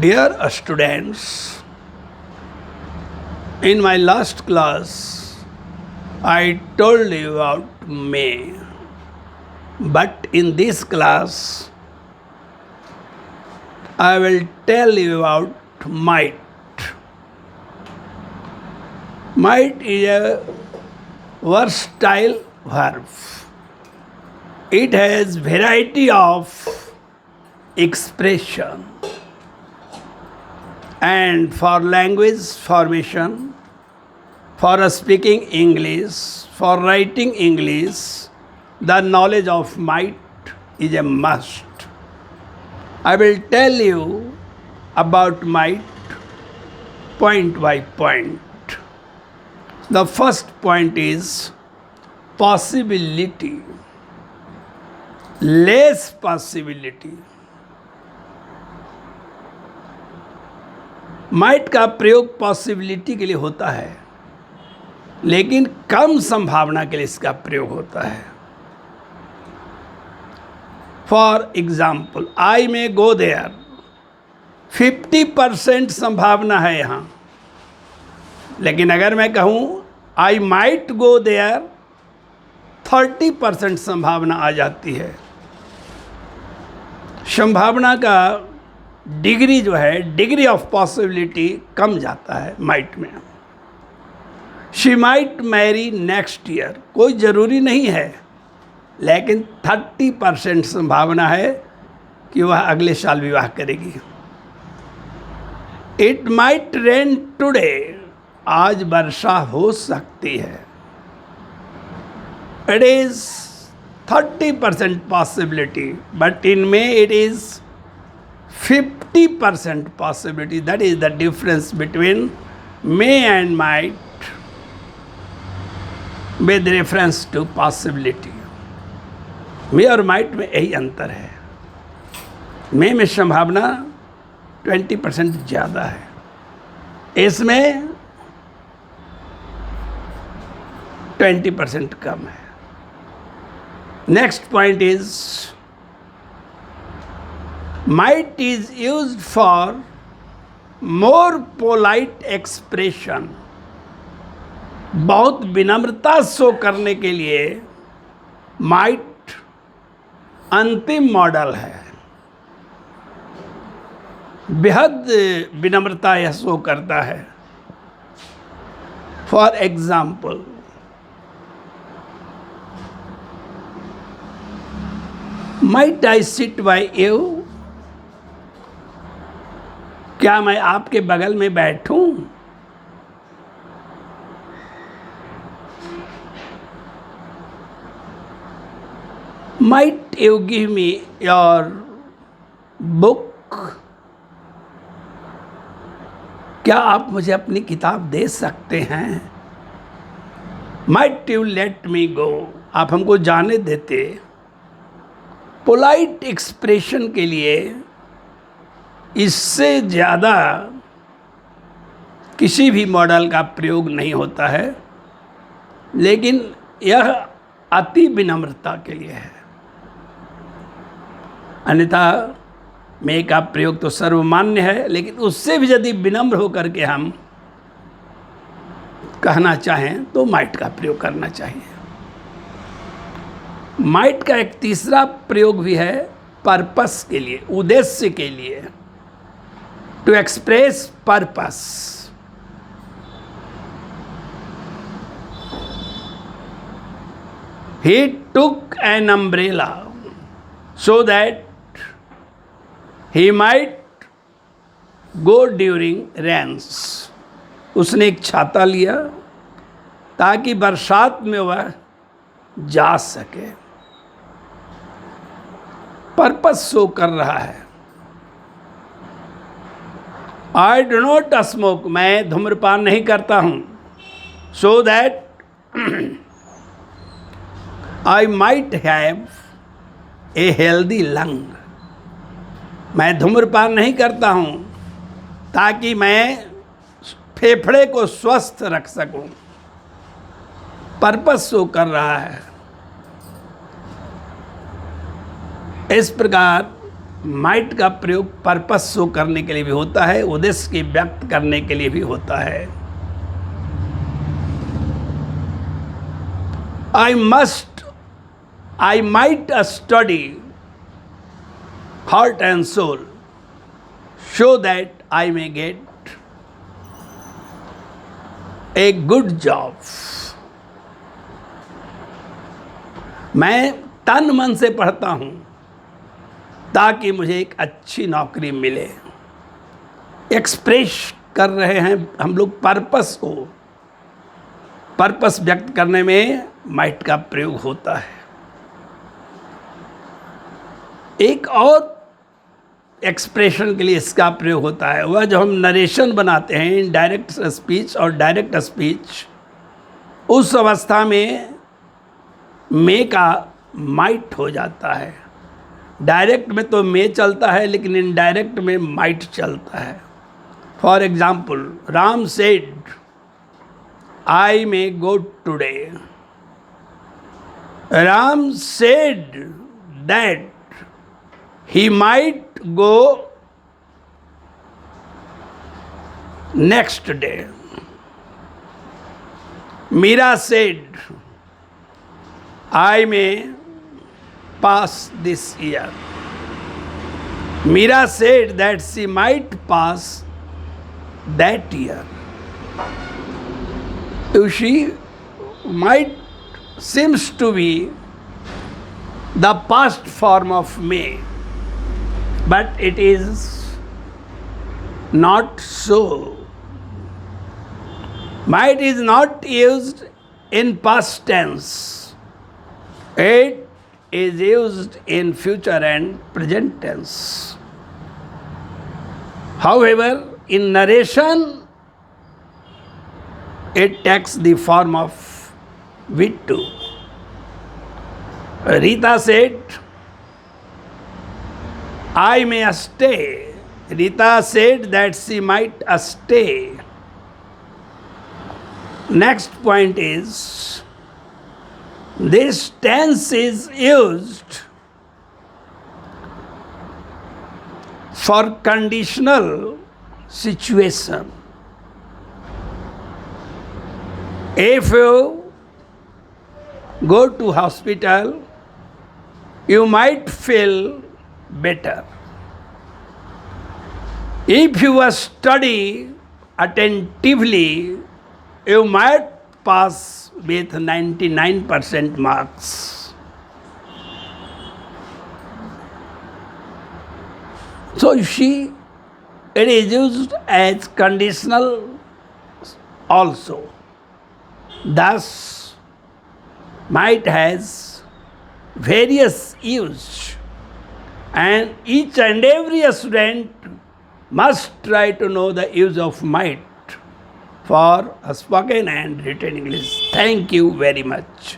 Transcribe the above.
Dear students, in my last class, I told you about may, but in this class, I will tell you about might. Might is a versatile verb. It has variety of expression. And for language formation, for speaking English, for writing English, the knowledge of might is a must. I will tell you about might point by point. The first point is possibility. Less possibility. Might का प्रयोग possibility के लिए होता है, लेकिन कम संभावना के लिए इसका प्रयोग होता है. For example, I may go there, 50% संभावना है यहाँ. लेकिन अगर मैं कहूँ आई माइट गो देयर, 30% संभावना आ जाती है. संभावना का डिग्री जो है, डिग्री ऑफ पॉसिबिलिटी कम जाता है माइट में. She might marry next year, कोई ज़रूरी नहीं है, लेकिन 30% संभावना है कि वह अगले साल विवाह करेगी. इट माइट रेन टुडे, आज वर्षा हो सकती है. It is 30% possibility, but in may it is 50% possibility. That is the difference between may and might with reference to possibility. may और might में यही अंतर है. may में संभावना 20% ज़्यादा है, इसमें 20% कम है. Next point is might is used for more polite expression. बहुत विनम्रता शो करने के लिए might अंतिम मॉडल है. बेहद विनम्रता यह शो करता है. For example, might I sit by you? क्या मैं आपके बगल में बैठूं? Might you give me your book? क्या आप मुझे अपनी किताब दे सकते हैं? Might you let me go? आप हमको जाने देते. पोलाइट एक्सप्रेशन के लिए इससे ज़्यादा किसी भी मॉडल का प्रयोग नहीं होता है, लेकिन यह अति विनम्रता के लिए है. अन्यथा मे का प्रयोग तो सर्वमान्य है, लेकिन उससे भी यदि विनम्र होकर के हम कहना चाहें तो माइट का प्रयोग करना चाहिए. माइट का एक तीसरा प्रयोग भी है पर्पस के लिए, उद्देश्य के लिए. To express purpose. He took an umbrella so that he might go during rains. उसने एक छाता लिया ताकि बरसात में वह जा सके. पर्पस शो कर रहा है. आई डो नॉट स्मोक, मैं धूम्रपान नहीं करता हूँ. So that I might have a healthy lung, मैं धूम्रपान नहीं करता हूँ ताकि मैं फेफड़े को स्वस्थ रख सकूँ. पर्पस शो कर रहा है. इस प्रकार माइट का प्रयोग पर्पस शो करने के लिए भी होता है, उद्देश्य की व्यक्त करने के लिए भी होता है। I might study heart and soul so that I may get a good job. मैं तन मन से पढ़ता हूँ ताकि मुझे एक अच्छी नौकरी मिले। एक्सप्रेस कर रहे हैं हम लोग पर्पस को, पर्पस व्यक्त करने में माइट का प्रयोग होता है। एक और एक्सप्रेशन के लिए इसका प्रयोग होता है, वह जो हम नरेशन बनाते हैं, इनडायरेक्ट स्पीच और डायरेक्ट स्पीच, उस अवस्था में मे का माइट हो जाता है। डायरेक्ट में तो मे चलता है, लेकिन इनडायरेक्ट में माइट चलता है। For example, Ram said I may go today. Ram said that he might go next day. Meera said, I may pass this year. Meera said that she might pass that year. She might seems to be the past form of may, but it is not so. Might is not used in past tense. It is used in future and present tense. However, in narration, it takes the form of vittu. Rita said, I may stay. Rita said that she might stay. Next point is, this tense is used for conditional situation. If you go to hospital, you might feel better. If you study attentively, you might pass with 99% marks. So you see, it is used as conditional also. Thus, might has various use, and each and every student must try to know the use of might for spoken and written English. Thank you very much.